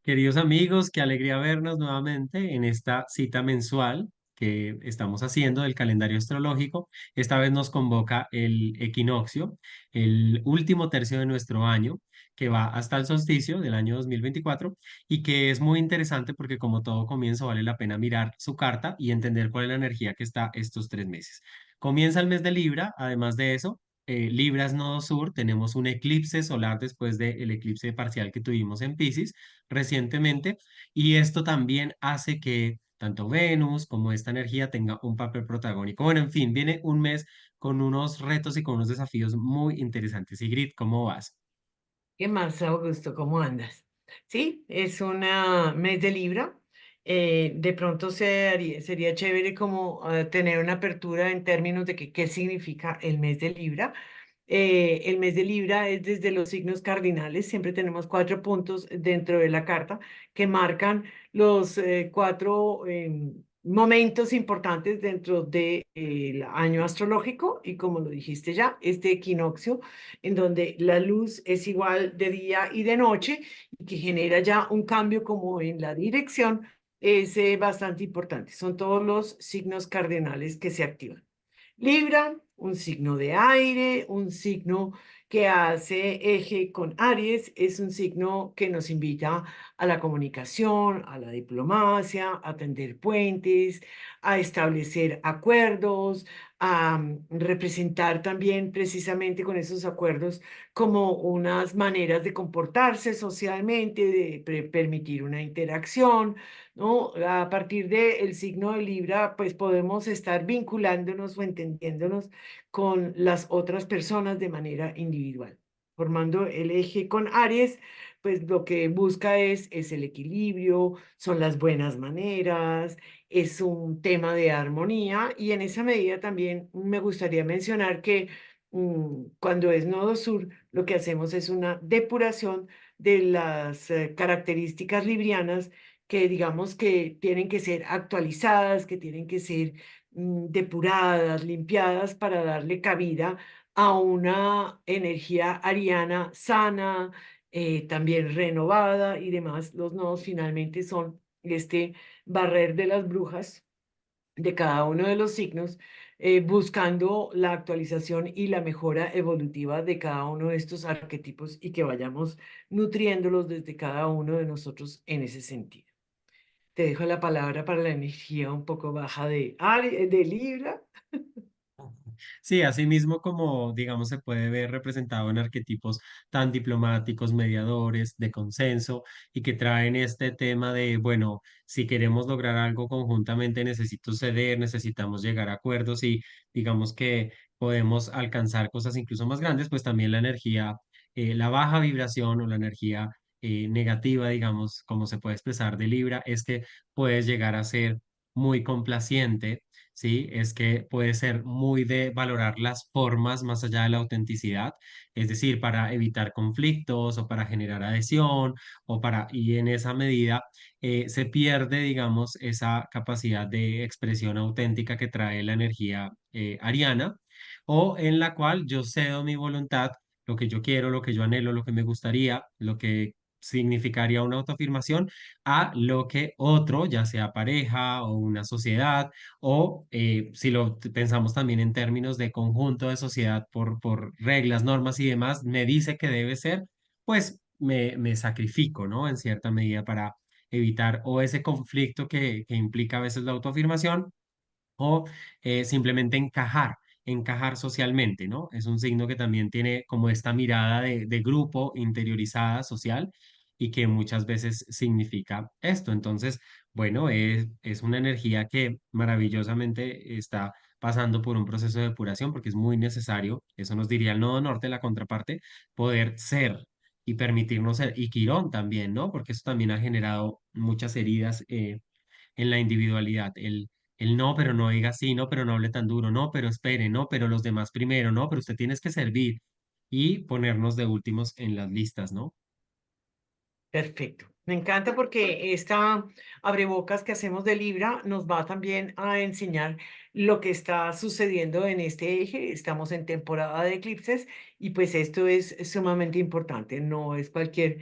Queridos amigos, qué alegría vernos nuevamente en esta cita mensual que estamos haciendo del calendario astrológico. Esta vez nos convoca el equinoccio, el último tercio de nuestro año, que va hasta el solsticio del año 2024 y que es muy interesante porque como todo comienzo vale la pena mirar su carta y entender cuál es la energía que está estos 3 meses. Comienza el mes de Libra, además de eso. Libra es nodo sur, tenemos un eclipse solar después del eclipse parcial que tuvimos en Piscis recientemente, y esto también hace que tanto Venus como esta energía tenga un papel protagónico. Bueno, en fin, viene un mes con unos retos y con unos desafíos muy interesantes. Sigrid, ¿cómo vas? ¿Qué más, Augusto? ¿Cómo andas? Sí, es un mes de Libra. De pronto sería chévere como tener una apertura en términos de qué significa el mes de Libra. El mes de Libra es desde los signos cardinales. Siempre tenemos 4 puntos dentro de la carta que marcan los cuatro momentos importantes dentro del año astrológico. Y como lo dijiste ya, este equinoccio en donde la luz es igual de día y de noche y que genera ya un cambio como en la dirección, es bastante importante. Son todos los signos cardinales que se activan. Libra, un signo de aire, un signo que hace eje con Aries, es un signo que nos invita a la comunicación, a la diplomacia, a tender puentes, a establecer acuerdos, a representar también precisamente con esos acuerdos como unas maneras de comportarse socialmente, de permitir una interacción, ¿no? A partir del signo de Libra, pues podemos estar vinculándonos o entendiéndonos con las otras personas de manera individual. Formando el eje con Aries, pues lo que busca es el equilibrio, son las buenas maneras, es un tema de armonía y en esa medida también me gustaría mencionar que cuando es nodo sur, lo que hacemos es una depuración de las características librianas que digamos que tienen que ser actualizadas, que tienen que ser depuradas, limpiadas para darle cabida a una energía ariana sana, también renovada y demás. Los nodos finalmente son este barrer de las brujas de cada uno de los signos, buscando la actualización y la mejora evolutiva de cada uno de estos arquetipos y que vayamos nutriéndolos desde cada uno de nosotros en ese sentido. Te dejo la palabra para la energía un poco baja de Libra. Sí, así mismo como, digamos, se puede ver representado en arquetipos tan diplomáticos, mediadores, de consenso, y que traen este tema de, bueno, si queremos lograr algo conjuntamente, necesito ceder, necesitamos llegar a acuerdos y digamos que podemos alcanzar cosas incluso más grandes, pues también la energía, la baja vibración o la energía negativa, digamos, como se puede expresar de Libra, es que puedes llegar a ser muy complaciente. Sí, es que puede ser muy de valorar las formas más allá de la autenticidad, es decir, para evitar conflictos o para generar adhesión y en esa medida se pierde, digamos, esa capacidad de expresión auténtica que trae la energía ariana, o en la cual yo cedo mi voluntad, lo que yo quiero, lo que yo anhelo, lo que me gustaría, lo que significaría una autoafirmación, a lo que otro, ya sea pareja o una sociedad, o si lo pensamos también en términos de conjunto de sociedad por reglas, normas y demás, me dice que debe ser, pues me sacrifico, ¿no? En cierta medida para evitar o ese conflicto que implica a veces la autoafirmación o simplemente encajar socialmente, ¿no? Es un signo que también tiene como esta mirada de grupo interiorizada social y que muchas veces significa esto. Entonces, bueno, es una energía que maravillosamente está pasando por un proceso de depuración porque es muy necesario, eso nos diría el nodo norte, la contraparte, poder ser y permitirnos ser, y Quirón también, ¿no? Porque eso también ha generado muchas heridas en la individualidad, el no, pero no diga sí, no, pero no hable tan duro, no, pero espere, no, pero los demás primero, no, pero usted tienes que servir y ponernos de últimos en las listas, ¿no? Perfecto. Me encanta porque esta abrebocas que hacemos de Libra nos va también a enseñar lo que está sucediendo en este eje. Estamos en temporada de eclipses y pues esto es sumamente importante. No es cualquier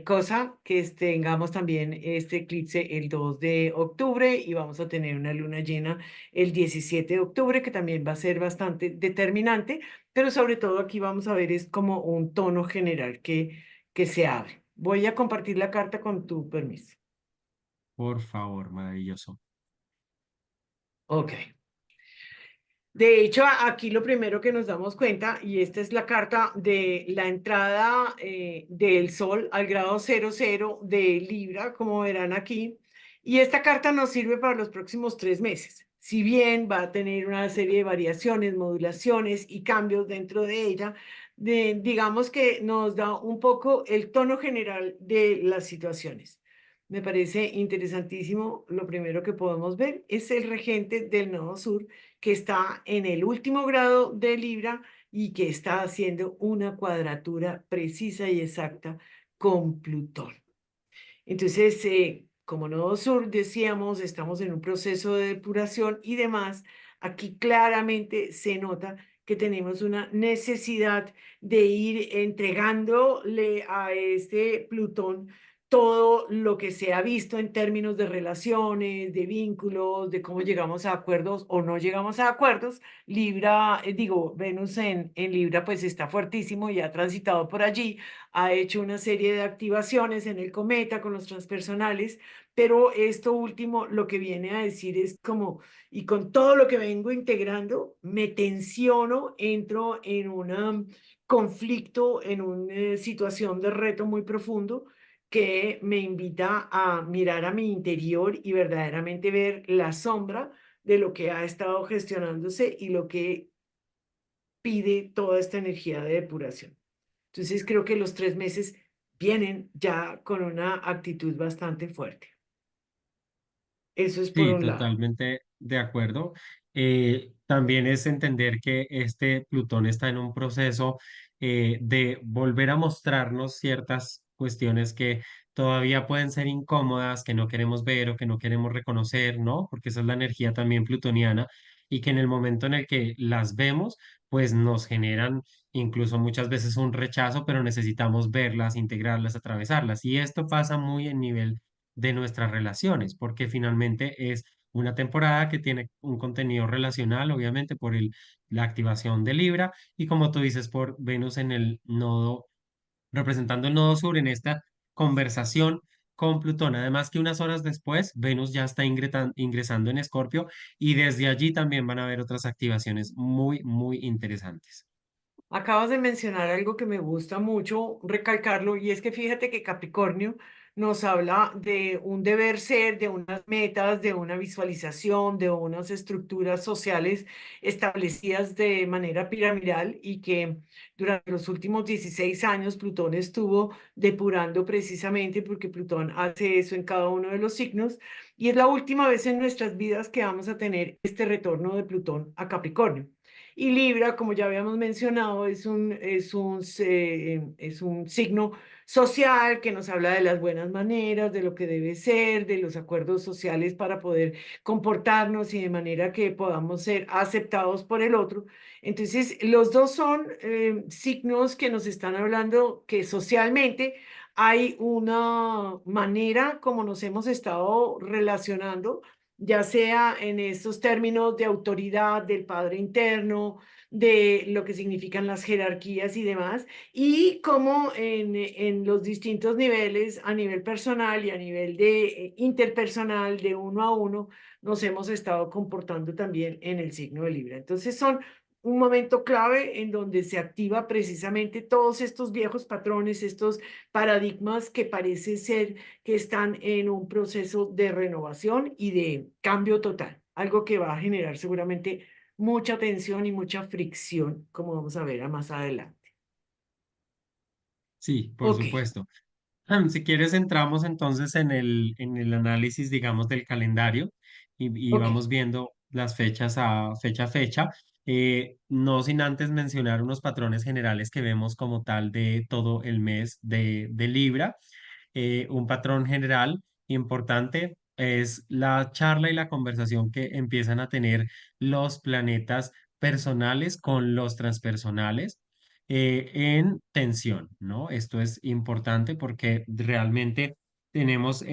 cosa que tengamos también este eclipse el 2 de octubre y vamos a tener una luna llena el 17 de octubre que también va a ser bastante determinante, pero sobre todo aquí vamos a ver es como un tono general que se abre. Voy a compartir la carta con tu permiso. Por favor, maravilloso. Ok. De hecho, aquí lo primero que nos damos cuenta, y esta es la carta de la entrada del Sol al grado 00 de Libra, como verán aquí, y esta carta nos sirve para los próximos 3 meses. Si bien va a tener una serie de variaciones, modulaciones y cambios dentro de ella, digamos que nos da un poco el tono general de las situaciones. Me parece interesantísimo. Lo primero que podemos ver es el regente del nodo sur que está en el último grado de Libra y que está haciendo una cuadratura precisa y exacta con Plutón. Entonces, como nodo sur, decíamos, estamos en un proceso de depuración y demás. Aquí claramente se nota que tenemos una necesidad de ir entregándole a este Plutón todo lo que se ha visto en términos de relaciones, de vínculos, de cómo llegamos a acuerdos o no llegamos a acuerdos. Libra, digo, Venus en Libra pues está fuertísimo y ha transitado por allí, ha hecho una serie de activaciones en el cometa con los transpersonales, pero esto último lo que viene a decir es como, y con todo lo que vengo integrando, me tensiono, entro en un conflicto, en una situación de reto muy profundo que me invita a mirar a mi interior y verdaderamente ver la sombra de lo que ha estado gestionándose y lo que pide toda esta energía de depuración. Entonces creo que los 3 meses vienen ya con una actitud bastante fuerte. Eso es por Sí, un lado. totalmente de acuerdo. También es entender que este Plutón está en un proceso de volver a mostrarnos ciertas cuestiones que todavía pueden ser incómodas, que no queremos ver o que no queremos reconocer, ¿no? Porque esa es la energía también plutoniana y que en el momento en el que las vemos, pues nos generan incluso muchas veces un rechazo, pero necesitamos verlas, integrarlas, atravesarlas. Y esto pasa muy en nivel de nuestras relaciones, porque finalmente es una temporada que tiene un contenido relacional, obviamente por la activación de Libra y como tú dices, por Venus en el nodo, representando el nodo sur en esta conversación con Plutón. Además que unas horas después, Venus ya está ingresando en Escorpio y desde allí también van a haber otras activaciones muy, muy interesantes. Acabas de mencionar algo que me gusta mucho recalcarlo y es que fíjate que Capricornio nos habla de un deber ser, de unas metas, de una visualización, de unas estructuras sociales establecidas de manera piramidal y que durante los últimos 16 años Plutón estuvo depurando precisamente porque Plutón hace eso en cada uno de los signos y es la última vez en nuestras vidas que vamos a tener este retorno de Plutón a Capricornio. Y Libra, como ya habíamos mencionado, es un signo social que nos habla de las buenas maneras, de lo que debe ser, de los acuerdos sociales para poder comportarnos y de manera que podamos ser aceptados por el otro. Entonces, los dos son signos que nos están hablando que socialmente hay una manera como nos hemos estado relacionando ya sea en estos términos de autoridad del padre interno, de lo que significan las jerarquías y demás, y cómo en los distintos niveles, a nivel personal y a nivel de interpersonal, de uno a uno, nos hemos estado comportando también en el signo de Libra. Entonces son un momento clave en donde se activa precisamente todos estos viejos patrones, estos paradigmas que parece ser que están en un proceso de renovación y de cambio total, algo que va a generar seguramente mucha tensión y mucha fricción, como vamos a ver a más adelante. Sí, por Ok, supuesto. Si quieres, entramos entonces en el análisis, digamos, del calendario y ok. vamos viendo las fechas a fecha. No sin antes mencionar unos patrones generales que vemos como tal de todo el mes de Libra. un patrón general importante es la charla y la conversación que empiezan a tener los planetas personales con los transpersonales en tensión, ¿no? Esto es importante porque realmente tenemos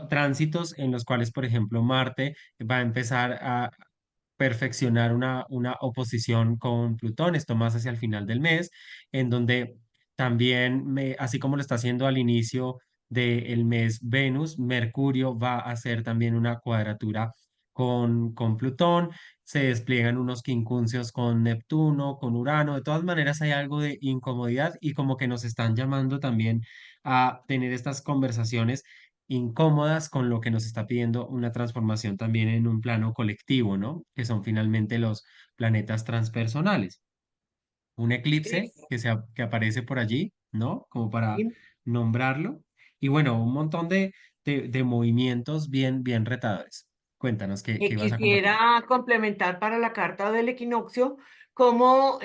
tránsitos en los cuales, por ejemplo, Marte va a empezar a perfeccionar una oposición con Plutón, esto más hacia el final del mes, en donde también, así como lo está haciendo al inicio del mes Venus, Mercurio va a hacer también una cuadratura con Plutón, se despliegan unos quincuncios con Neptuno, con Urano, de todas maneras hay algo de incomodidad y como que nos están llamando también a tener estas conversaciones incómodas con lo que nos está pidiendo una transformación también en un plano colectivo, ¿no? Que son finalmente los planetas transpersonales. Un eclipse Sí, que aparece por allí, ¿no? Como para sí. nombrarlo. Y bueno, un montón de movimientos bien retadores. Cuéntanos qué ibas a compartir. Quisiera complementar para la carta del equinoccio cómo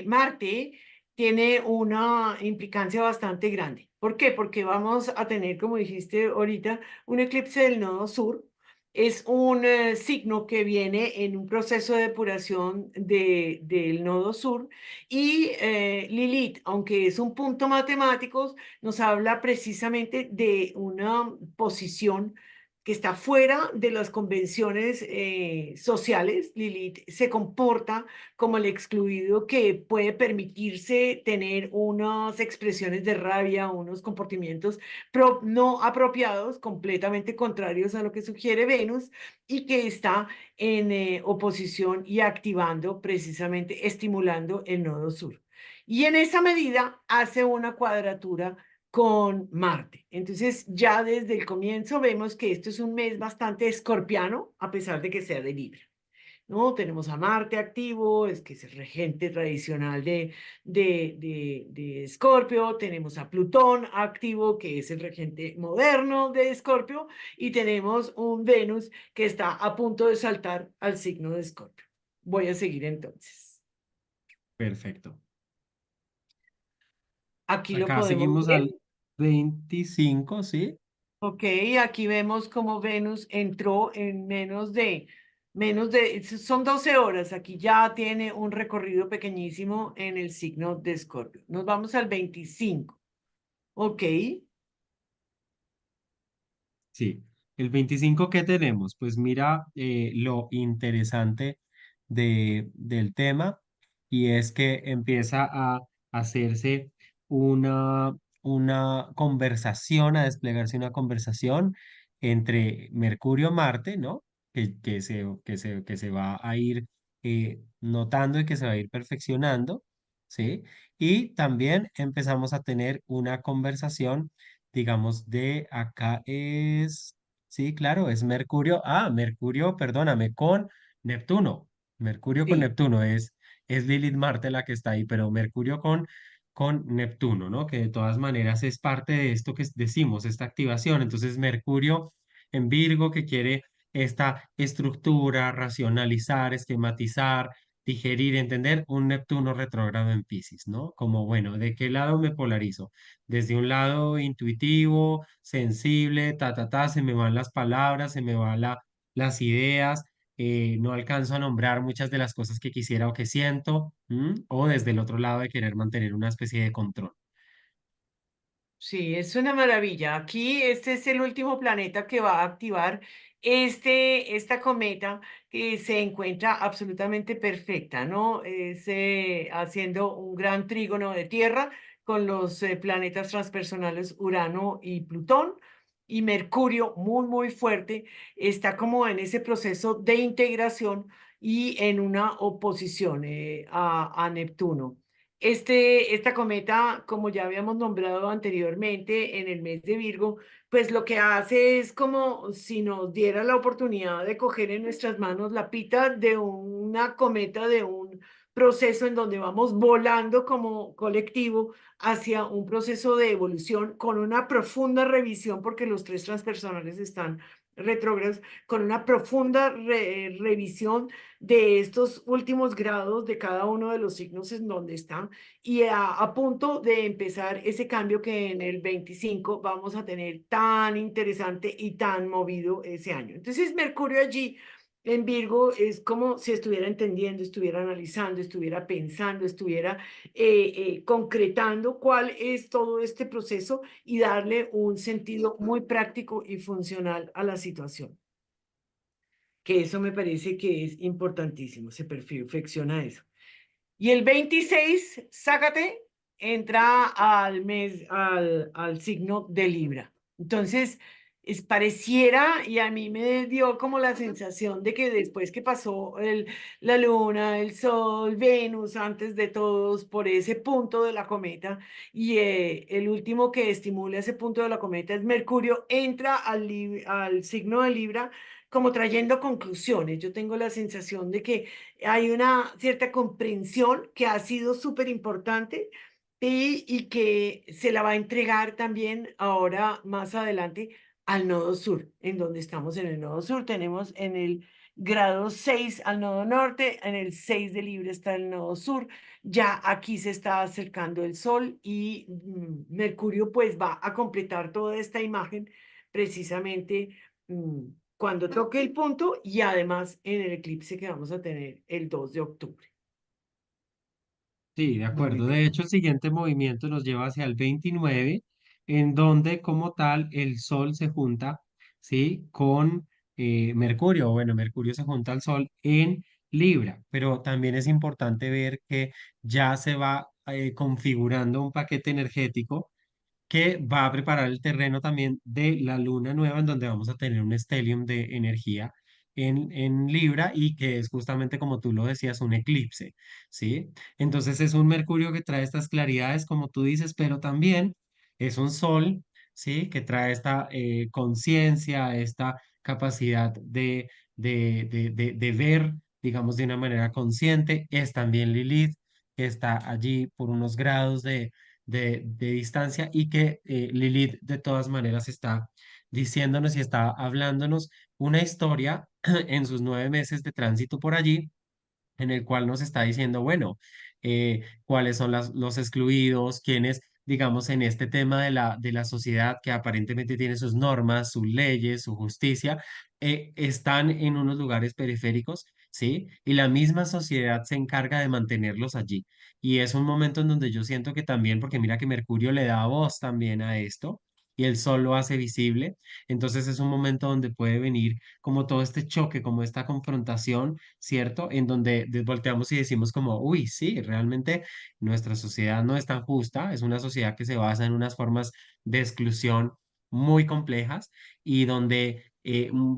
Marte tiene una implicancia bastante grande. ¿Por qué? Porque vamos a tener, como dijiste ahorita, un eclipse del nodo sur. Es un signo que viene en un proceso de depuración del nodo sur y Lilith, aunque es un punto matemático, nos habla precisamente de una posición que está fuera de las convenciones sociales. Lilith se comporta como el excluido que puede permitirse tener unas expresiones de rabia, unos comportamientos no apropiados, completamente contrarios a lo que sugiere Venus y que está en oposición y activando, precisamente estimulando el nodo sur. Y en esa medida hace una cuadratura con Marte. Entonces, ya desde el comienzo vemos que esto es un mes bastante escorpiano, a pesar de que sea de Libra. ¿No? Tenemos a Marte activo, es que es el regente tradicional de Escorpio, tenemos a Plutón activo, que es el regente moderno de Escorpio, y tenemos un Venus que está a punto de saltar al signo de Escorpio. Voy a seguir entonces. Perfecto. Aquí lo Acá podemos seguimos ver. al 25, ¿sí? Ok, aquí vemos cómo Venus entró en son 12 horas. Aquí ya tiene un recorrido pequeñísimo en el signo de Escorpio. Nos vamos al 25. Ok, Sí, el 25 ¿qué tenemos? Pues mira lo interesante del tema y es que empieza a hacerse una conversación, a desplegarse una conversación entre Mercurio-Marte, ¿no? Que se va a ir notando y que se va a ir perfeccionando, ¿sí? Y también empezamos a tener una conversación digamos, de acá es, sí, claro, es Mercurio, Mercurio, perdóname, con Neptuno, Mercurio con sí. Neptuno, es Lilith Marte la que está ahí, pero Mercurio con Neptuno, ¿no? Que de todas maneras es parte de esto que decimos, esta activación, entonces Mercurio en Virgo que quiere esta estructura, racionalizar, esquematizar, digerir, entender un Neptuno retrógrado en Piscis, ¿no? Como, bueno, ¿de qué lado me polarizo? Desde un lado intuitivo, sensible, se me van las palabras, se me van las ideas, no alcanzo a nombrar muchas de las cosas que quisiera o que siento, o desde el otro lado de querer mantener una especie de control. Sí, es una maravilla. Aquí este es el último planeta que va a activar esta cometa que se encuentra absolutamente perfecta, ¿no? Es haciendo un gran trígono de Tierra con los planetas transpersonales Urano y Plutón. Y Mercurio, muy fuerte, está como en ese proceso de integración y en una oposición a Neptuno. Esta cometa, como ya habíamos nombrado anteriormente en el mes de Virgo, pues lo que hace es como si nos diera la oportunidad de coger en nuestras manos la pita de una cometa, de un proceso en donde vamos volando como colectivo hacia un proceso de evolución con una profunda revisión porque los tres transpersonales están retrógrados, con una profunda revisión de estos últimos grados de cada uno de los signos en donde están y a punto de empezar ese cambio que en el 25 vamos a tener tan interesante y tan movido ese año. Entonces, Mercurio allí en Virgo es como si estuviera entendiendo, estuviera analizando, estuviera pensando, estuviera concretando cuál es todo este proceso y darle un sentido muy práctico y funcional a la situación. Que eso me parece que es importantísimo, se perfecciona eso. Y el 26, sácate, entra al mes, al signo de Libra. Entonces, pareciera, y a mí me dio como la sensación de que después que pasó la luna, el sol, Venus, antes de todos, por ese punto de la cometa, y el último que estimula ese punto de la cometa es Mercurio, entra al signo de Libra como trayendo conclusiones. Yo tengo la sensación de que hay una cierta comprensión que ha sido súper importante y que se la va a entregar también ahora más adelante al nodo sur, en donde estamos en el nodo sur. Tenemos en el grado 6 al nodo norte, en el 6 de Libra está el nodo sur. Ya aquí se está acercando el sol y Mercurio pues va a completar toda esta imagen precisamente mm, cuando toque el punto y además en el eclipse que vamos a tener el 2 de octubre. Sí, de Muy acuerdo. bien. De hecho, el siguiente movimiento nos lleva hacia el 29, en donde como tal el Sol se junta, ¿sí? Con Mercurio. Bueno, Mercurio se junta al Sol en Libra, pero también es importante ver que ya se va configurando un paquete energético que va a preparar el terreno también de la luna nueva, en donde vamos a tener un stellium de energía en Libra y que es justamente como tú lo decías, un eclipse, ¿sí? Entonces es un Mercurio que trae estas claridades, como tú dices, pero también es un Sol, ¿sí? Que trae esta conciencia, esta capacidad de ver, digamos, de una manera consciente. Es también Lilith, que está allí por unos grados de distancia y que Lilith de todas maneras está diciéndonos y está hablándonos una historia en sus 9 meses de tránsito por allí en el cual nos está diciendo, bueno, cuáles son los excluidos, quiénes, digamos, en este tema de la sociedad que aparentemente tiene sus normas, sus leyes, su justicia, están en unos lugares periféricos, ¿sí? Y la misma sociedad se encarga de mantenerlos allí. Y es un momento en donde yo siento que también, porque mira que Mercurio le da voz también a esto. Y el sol lo hace visible. Entonces es un momento donde puede venir como todo este choque, como esta confrontación, ¿cierto? En donde volteamos y decimos como, uy, sí, realmente nuestra sociedad no es tan justa, es una sociedad que se basa en unas formas de exclusión muy complejas y donde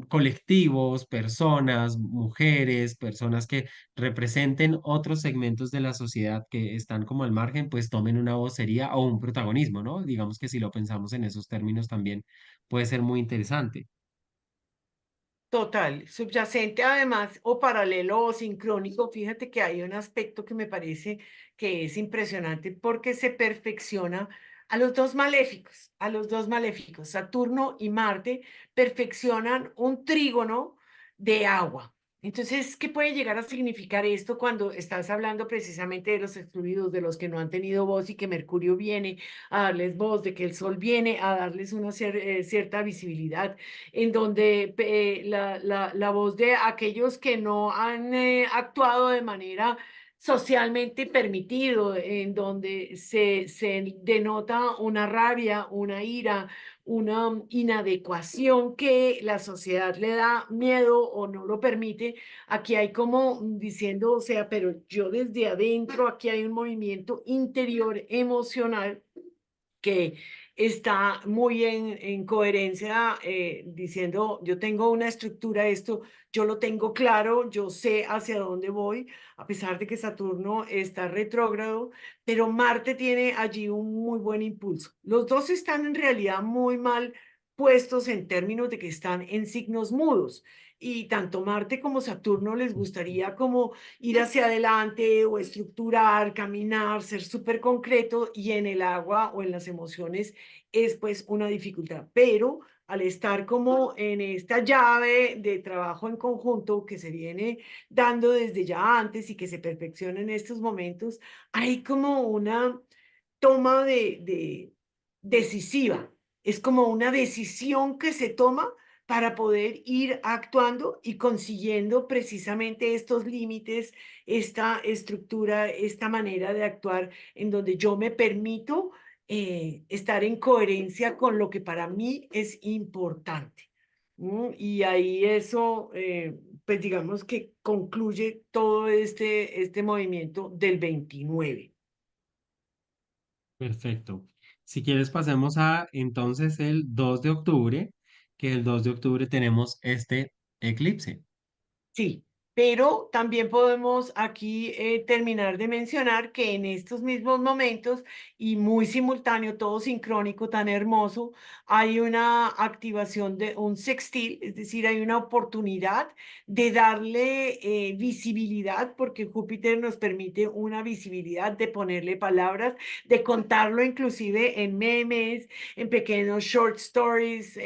colectivos, personas, mujeres, personas que representen otros segmentos de la sociedad que están como al margen, pues tomen una vocería o un protagonismo, ¿no? Digamos que si lo pensamos en esos términos también puede ser muy interesante. Total, subyacente además o paralelo o sincrónico, fíjate que hay un aspecto que me parece que es impresionante porque se perfecciona a los dos maléficos, Saturno y Marte perfeccionan un trígono de agua. Entonces, ¿qué puede llegar a significar esto cuando estás hablando precisamente de los excluidos, de los que no han tenido voz y que Mercurio viene a darles voz, de que el Sol viene a darles una cierta visibilidad? En donde la voz de aquellos que no han actuado de manera socialmente permitido, en donde se denota una rabia, una ira, una inadecuación que la sociedad le da miedo o no lo permite. Aquí hay como diciendo, o sea, pero yo desde adentro, aquí hay un movimiento interior emocional que está muy en coherencia diciendo, yo tengo una estructura, esto, yo lo tengo claro, yo sé hacia dónde voy, a pesar de que Saturno está retrógrado, pero Marte tiene allí un muy buen impulso. Los dos están en realidad muy mal puestos en términos de que están en signos mudos. Y tanto Marte como Saturno les gustaría como ir hacia adelante o estructurar, caminar, ser súper concreto y en el agua o en las emociones es pues una dificultad. Pero al estar como en esta llave de trabajo en conjunto que se viene dando desde ya antes y que se perfecciona en estos momentos, hay como una toma de decisiva. Es como una decisión que se toma para poder ir actuando y consiguiendo precisamente estos límites, esta estructura, esta manera de actuar en donde yo me permito estar en coherencia con lo que para mí es importante. Y ahí eso, pues digamos que concluye todo este movimiento del 29. Perfecto. Si quieres, pasemos a entonces el 2 de octubre, que el 2 de octubre tenemos este eclipse. Sí, pero también podemos aquí terminar de mencionar que en estos mismos momentos y muy simultáneo, todo sincrónico, tan hermoso, hay una activación de un sextil, es decir, hay una oportunidad de darle visibilidad, porque Júpiter nos permite una visibilidad de ponerle palabras, de contarlo inclusive en memes, en pequeños short stories,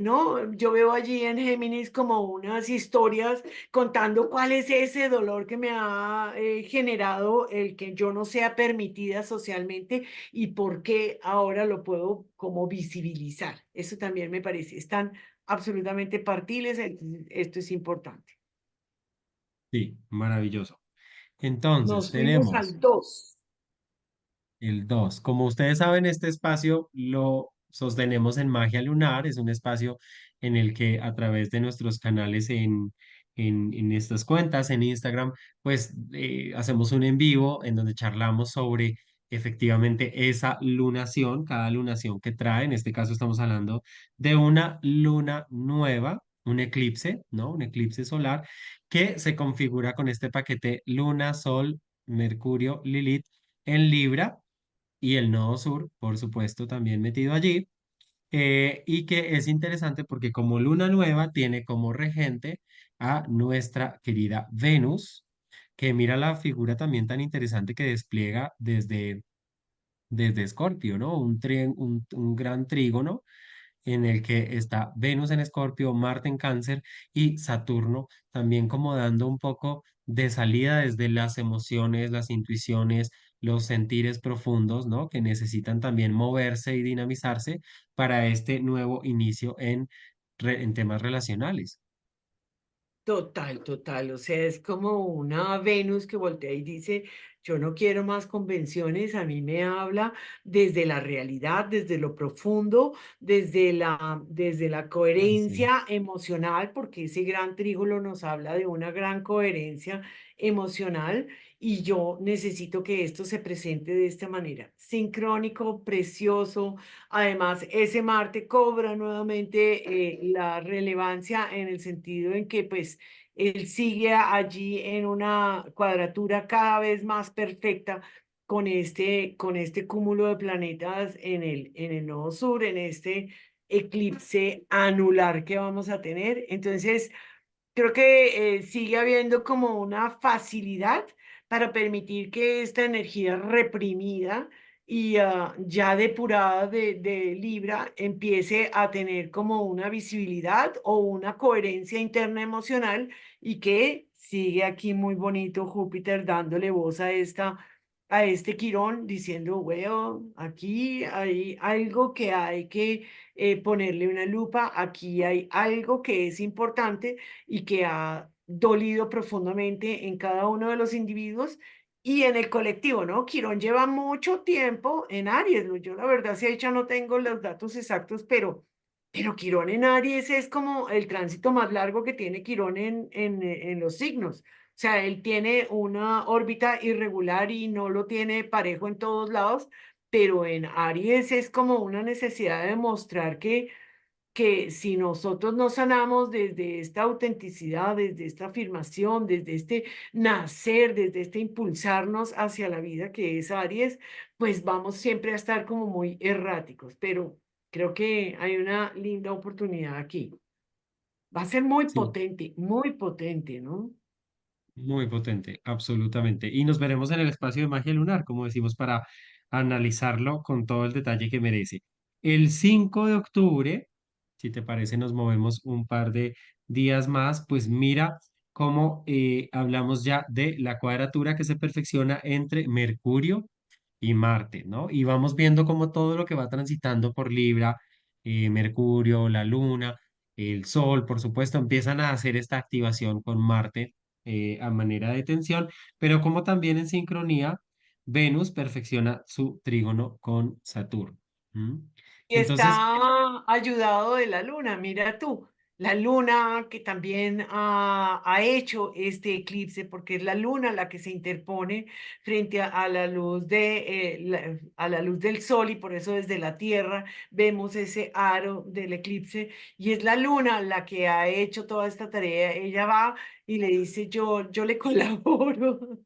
¿no? Yo veo allí en Géminis como unas historias contando cuál es ese dolor que me ha generado el que yo no sea permitida socialmente y por qué ahora lo puedo como visibilizar. Eso también me parece. Están absolutamente partibles, entonces esto es importante. Sí, maravilloso. Entonces, Nos fuimos tenemos al 2. el 2. Como ustedes saben, este espacio lo sostenemos en Magia Lunar. Es un espacio en el que a través de nuestros canales en estas cuentas, en Instagram, pues hacemos un en vivo en donde charlamos sobre efectivamente esa lunación, cada lunación que trae. En este caso estamos hablando de una luna nueva, un eclipse, ¿no? Un eclipse solar que se configura con este paquete Luna, Sol, Mercurio, Lilith en Libra y el nodo sur, por supuesto, también metido allí, y que es interesante porque como luna nueva tiene como regente a nuestra querida Venus, que mira la figura también tan interesante que despliega desde Escorpio, ¿no? Un gran trígono en el que está Venus en Escorpio, Marte en Cáncer y Saturno también como dando un poco de salida desde las emociones, las intuiciones, los sentires profundos, ¿no? Que necesitan también moverse y dinamizarse para este nuevo inicio en temas relacionales. Total, total. O sea, es como una Venus que voltea y dice, yo no quiero más convenciones, a mí me habla desde la realidad, desde lo profundo, desde la Sí. coherencia emocional, porque ese gran trígono nos habla de una gran coherencia emocional y yo necesito que esto se presente de esta manera, sincrónico, precioso. Además, ese Marte cobra nuevamente la relevancia en el sentido en que pues él sigue allí en una cuadratura cada vez más perfecta con este cúmulo de planetas en el nodo sur, en este eclipse anular que vamos a tener. Entonces, creo que sigue habiendo como una facilidad para permitir que esta energía reprimida y ya depurada de Libra empiece a tener como una visibilidad o una coherencia interna emocional y que sigue aquí muy bonito Júpiter dándole voz a este Quirón diciendo, bueno, aquí hay algo que hay que ponerle una lupa, aquí hay algo que es importante y que ha dolido profundamente en cada uno de los individuos y en el colectivo, ¿no? Quirón lleva mucho tiempo en Aries, ¿no? Yo la verdad, si hecho no tengo los datos exactos, pero Quirón en Aries es como el tránsito más largo que tiene Quirón en los signos. O sea, él tiene una órbita irregular y no lo tiene parejo en todos lados, pero en Aries es como una necesidad de mostrar que si nosotros no sanamos desde esta autenticidad, desde esta afirmación, desde este nacer, desde este impulsarnos hacia la vida que es Aries, pues vamos siempre a estar como muy erráticos. Pero Creo que hay una linda oportunidad aquí. Va a ser Sí. muy potente, ¿no? Muy potente, absolutamente. Y nos veremos en el espacio de magia lunar, como decimos, para analizarlo con todo el detalle que merece. El 5 de octubre, si te parece, nos movemos un par de días más, pues mira cómo hablamos ya de la cuadratura que se perfecciona entre Mercurio y Marte, ¿no? Y vamos viendo cómo todo lo que va transitando por Libra, Mercurio, la Luna, el Sol, por supuesto, empiezan a hacer esta activación con Marte a manera de tensión, pero como también en sincronía, Venus perfecciona su trígono con Saturno. ¿Mm? Y Entonces, está ayudado de la luna, mira tú, la luna que también ha hecho este eclipse, porque es la luna la que se interpone frente a la luz a la luz del sol y por eso desde la Tierra vemos ese aro del eclipse y es la luna la que ha hecho toda esta tarea. Ella va y le dice, yo le colaboro.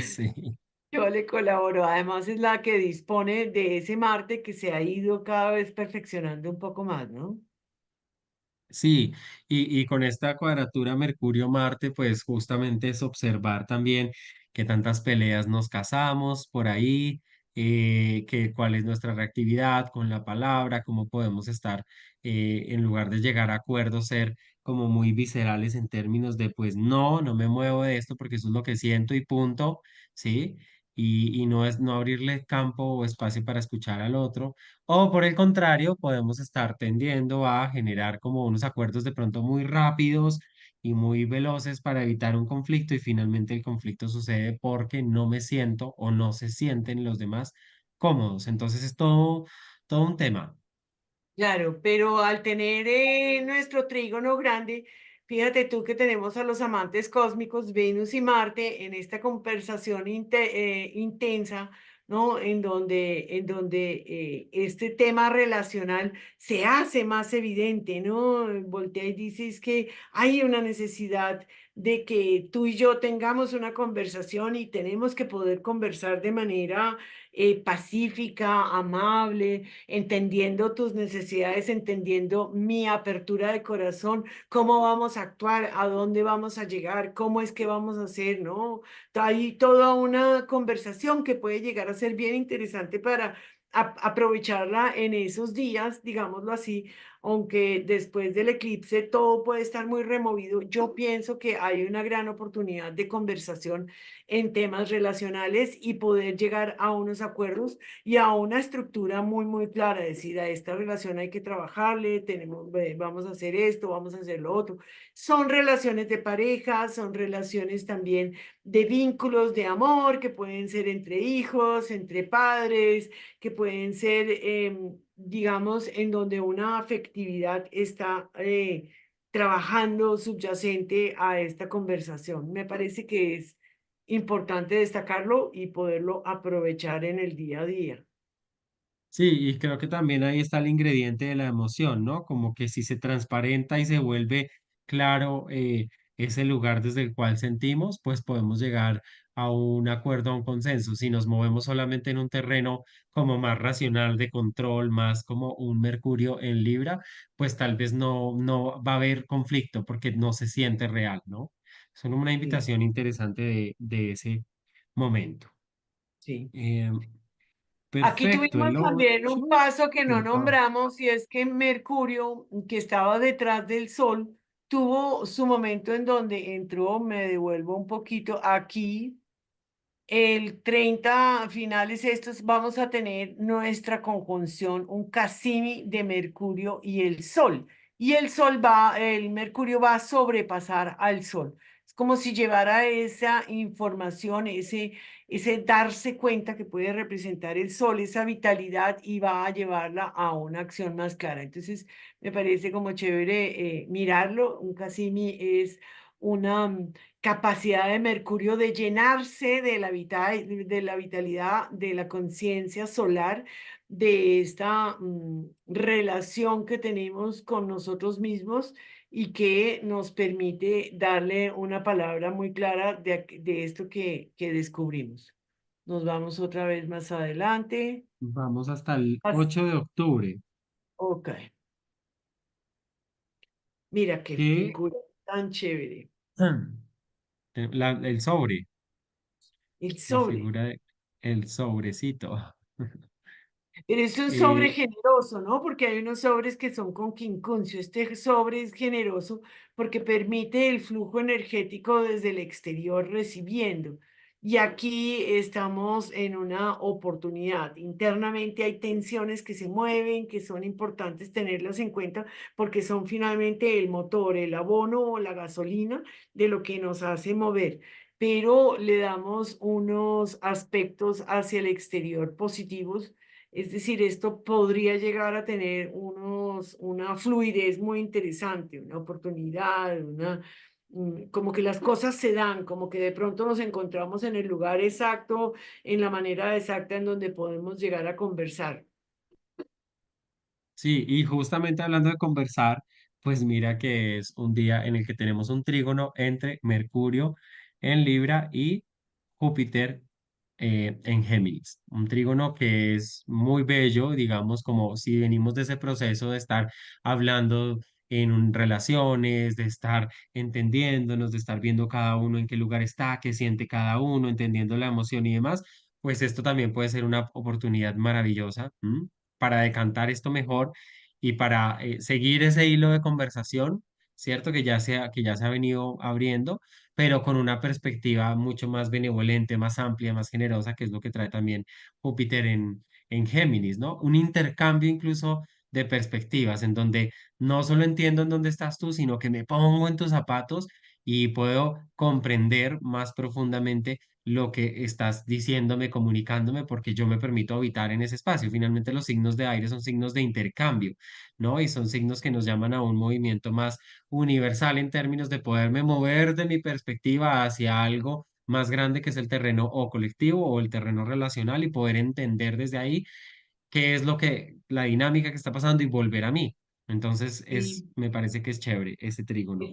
sí. Yo le colaboro. Además, es la que dispone de ese Marte que se ha ido cada vez perfeccionando un poco más, ¿no? Sí, y con esta cuadratura Mercurio-Marte, pues justamente es observar también que tantas peleas nos casamos por ahí, que cuál es nuestra reactividad con la palabra, cómo podemos estar, en lugar de llegar a acuerdos, ser como muy viscerales en términos de, pues no, no me muevo de esto porque eso es lo que siento y punto, ¿sí? Y no es no abrirle campo o espacio para escuchar al otro o por el contrario, podemos estar tendiendo a generar como unos acuerdos de pronto muy rápidos y muy veloces para evitar un conflicto y finalmente el conflicto sucede porque no me siento o no se sienten los demás cómodos. Entonces es todo un tema. Claro, pero al tener nuestro trígono grande, fíjate tú que tenemos a los amantes cósmicos, Venus y Marte, en esta conversación intensa, ¿no? En donde este tema relacional se hace más evidente, ¿no? Voltea y dices que hay una necesidad de que tú y yo tengamos una conversación y tenemos que poder conversar de manera pacífica, amable, entendiendo tus necesidades, entendiendo mi apertura de corazón, cómo vamos a actuar, a dónde vamos a llegar, cómo es que vamos a hacer, ¿no? Hay toda una conversación que puede llegar a ser bien interesante para aprovecharla en esos días, digámoslo así, aunque después del eclipse todo puede estar muy removido. Yo pienso que hay una gran oportunidad de conversación en temas relacionales y poder llegar a unos acuerdos y a una estructura muy, muy clara, decir, a esta relación hay que trabajarle, vamos a hacer esto, vamos a hacer lo otro. Son relaciones de pareja, son relaciones también de vínculos de amor que pueden ser entre hijos, entre padres, que pueden ser, digamos, en donde una afectividad está trabajando subyacente a esta conversación. Me parece que es importante destacarlo y poderlo aprovechar en el día a día. Sí, y creo que también ahí está el ingrediente de la emoción, ¿no? Como que si se transparenta y se vuelve claro ese lugar desde el cual sentimos, pues podemos llegar a un acuerdo, a un consenso. Si nos movemos solamente en un terreno como más racional de control, más como un Mercurio en Libra, pues tal vez no va a haber conflicto porque no se siente real, ¿no? Solo una Sí, invitación interesante de ese momento. sí. Eh, Aquí perfecto, tuvimos el también 8. un paso que no Epa. nombramos y es que Mercurio, que estaba detrás del Sol, tuvo su momento en donde entró, me devuelvo un poquito aquí. El 30 finales estos vamos a tener nuestra conjunción, un Cassini de Mercurio y el Sol. Y el Mercurio va a sobrepasar al Sol. Es como si llevara esa información, ese darse cuenta que puede representar el Sol, esa vitalidad y va a llevarla a una acción más clara. Entonces, me parece como chévere mirarlo. Un Cassini es una capacidad de Mercurio de llenarse de de la vitalidad, de la conciencia solar, de esta relación que tenemos con nosotros mismos y que nos permite darle una palabra muy clara de esto que descubrimos. Nos vamos otra vez más adelante. Vamos hasta el As- 8 de octubre. Ok, mira qué Que figura tan chévere. el sobre, El la sobre. figura de el sobrecito. Pero es un sobre Eh, generoso, ¿no? Porque hay unos sobres que son con quincuncio. Este sobre es generoso porque permite el flujo energético desde el exterior recibiendo. Y aquí estamos en una oportunidad. Internamente hay tensiones que se mueven, que son importantes tenerlas en cuenta porque son finalmente el motor, el abono o la gasolina de lo que nos hace mover. Pero le damos unos aspectos hacia el exterior positivos, es decir, esto podría llegar a tener una fluidez muy interesante, una oportunidad, como que las cosas se dan, como que de pronto nos encontramos en el lugar exacto, en la manera exacta en donde podemos llegar a conversar. Sí, y justamente hablando de conversar, pues mira que es un día en el que tenemos un trígono entre Mercurio en Libra y Júpiter en Géminis. Un trígono que es muy bello, digamos, como si venimos de ese proceso de estar hablando relaciones, de estar entendiéndonos, de estar viendo cada uno en qué lugar está, qué siente cada uno, entendiendo la emoción y demás, pues esto también puede ser una oportunidad maravillosa. Para decantar esto mejor y para seguir ese hilo de conversación, ¿cierto? Que ya se ha venido abriendo, pero con una perspectiva mucho más benevolente, más amplia, más generosa, que es lo que trae también Júpiter en Géminis, ¿no? Un intercambio incluso de perspectivas, en donde no solo entiendo en dónde estás tú, sino que me pongo en tus zapatos y puedo comprender más profundamente lo que estás diciéndome, comunicándome, porque yo me permito habitar en ese espacio. Finalmente, los signos de aire son signos de intercambio, ¿no? Y son signos que nos llaman a un movimiento más universal en términos de poderme mover de mi perspectiva hacia algo más grande que es el terreno o colectivo o el terreno relacional y poder entender desde ahí qué es lo que, la dinámica que está pasando y volver a mí. Entonces, Y me parece que es chévere ese trígono.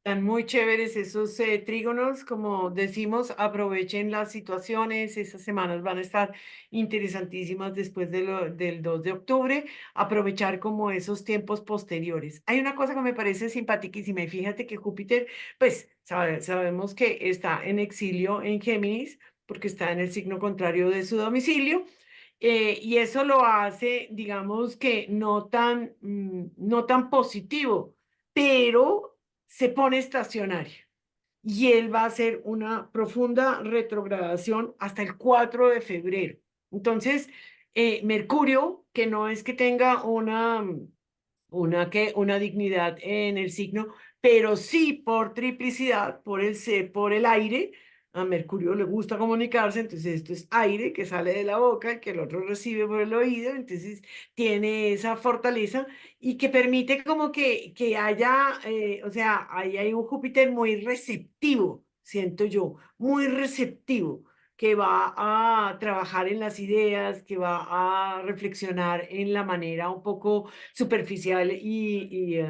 están muy chéveres esos trígonos, como decimos, aprovechen las situaciones, esas semanas van a estar interesantísimas después del 2 de octubre, aprovechar como esos tiempos posteriores. Hay una cosa que me parece simpaticísima y fíjate que Júpiter, pues sabemos que está en exilio en Géminis, porque está en el signo contrario de su domicilio. Y eso lo hace, digamos que no tan positivo, pero se pone estacionario y él va a hacer una profunda retrogradación hasta el 4 de febrero. Entonces, Mercurio, que no es que tenga una dignidad en el signo, pero sí por triplicidad, por el aire. A Mercurio le gusta comunicarse, entonces esto es aire que sale de la boca y que el otro recibe por el oído, entonces tiene esa fortaleza y que permite como que haya, o sea, ahí hay un Júpiter muy receptivo, siento yo, muy receptivo, que va a trabajar en las ideas, que va a reflexionar en la manera un poco superficial y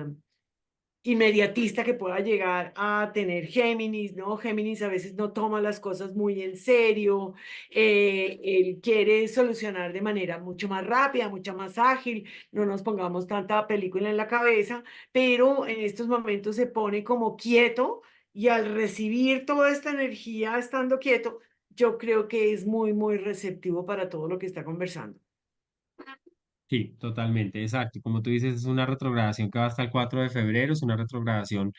inmediatista que pueda llegar a tener Géminis, ¿no? Géminis a veces no toma las cosas muy en serio, él quiere solucionar de manera mucho más rápida, mucho más ágil, no nos pongamos tanta película en la cabeza, pero en estos momentos se pone como quieto y al recibir toda esta energía estando quieto, yo creo que es muy, muy receptivo para todo lo que está conversando. Sí, totalmente, exacto. Como tú dices, es una retrogradación que va hasta el 4 de febrero, es una retrogradación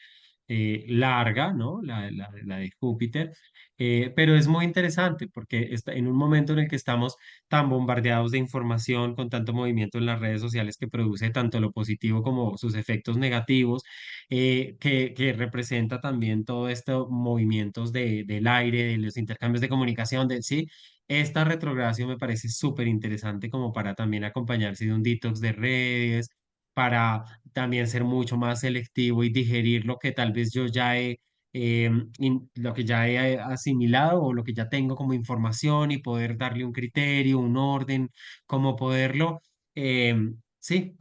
larga, ¿no? La de Júpiter, pero es muy interesante porque está en un momento en el que estamos tan bombardeados de información, con tanto movimiento en las redes sociales que produce tanto lo positivo como sus efectos negativos, que representa también todos estos movimientos del aire, de los intercambios de comunicación, sí. Esta retrogradación me parece súper interesante como para también acompañarse de un detox de redes, para también ser mucho más selectivo y digerir lo que tal vez yo ya lo que ya he asimilado o lo que ya tengo como información y poder darle un criterio, un orden, como poderlo, sí,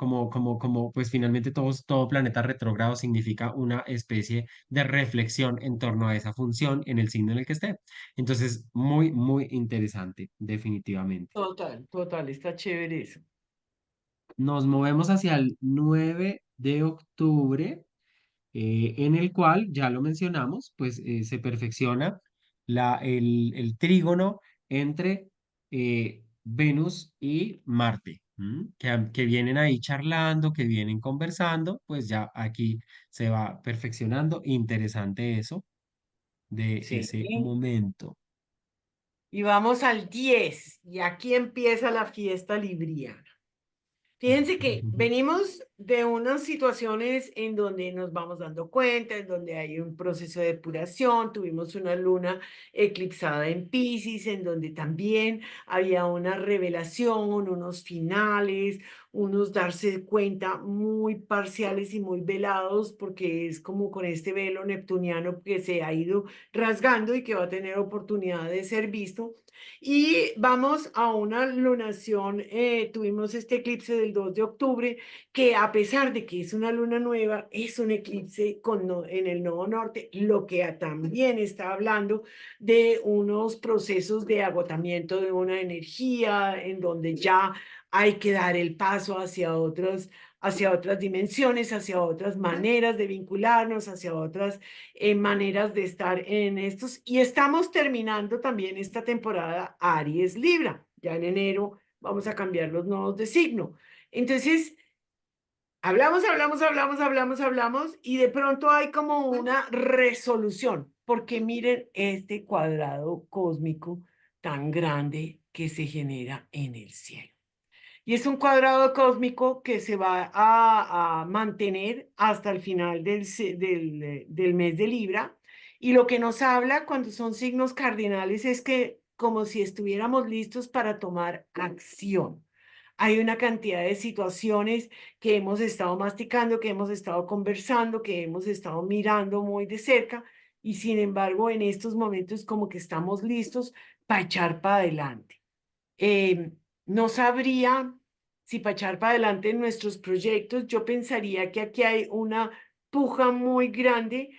pues finalmente todo planeta retrógrado significa una especie de reflexión en torno a esa función en el signo en el que esté. Entonces, muy, muy interesante, definitivamente. Total, total, está chévere eso. nos movemos hacia el 9 de octubre, en el cual, ya lo mencionamos, pues se perfecciona el trígono entre Venus y Marte, ¿m? Que vienen ahí charlando, que vienen conversando, pues ya aquí se va perfeccionando. Interesante eso de Sí. ese momento. Y vamos al 10 y aquí empieza la fiesta libriana. Fíjense que venimos de unas situaciones en donde nos vamos dando cuenta, en donde hay un proceso de depuración, tuvimos una luna eclipsada en Piscis, en donde también había una revelación, unos finales, unos darse cuenta muy parciales y muy velados, porque es como con este velo neptuniano que se ha ido rasgando y que va a tener oportunidad de ser visto. Y vamos a una lunación, tuvimos este eclipse del 2 de octubre, que a pesar de que es una luna nueva, es un eclipse en el nodo norte, lo que también está hablando de unos procesos de agotamiento de una energía, en donde ya hay que dar el paso hacia otras dimensiones, hacia otras maneras de vincularnos, hacia otras maneras de estar en estos. Y estamos terminando también esta temporada Aries Libra. Ya en enero vamos a cambiar los nodos de signo. Entonces, hablamos y de pronto hay como una resolución, porque miren este cuadrado cósmico tan grande que se genera en el cielo. Y es un cuadrado cósmico que se va a mantener hasta el final del mes de Libra. Y lo que nos habla cuando son signos cardinales es que como si estuviéramos listos para tomar acción. Hay una cantidad de situaciones que hemos estado masticando, que hemos estado conversando, que hemos estado mirando muy de cerca y sin embargo en estos momentos como que estamos listos para echar para adelante. eh, no sabría si para echar para adelante en nuestros proyectos. Yo pensaría que aquí hay una puja muy grande,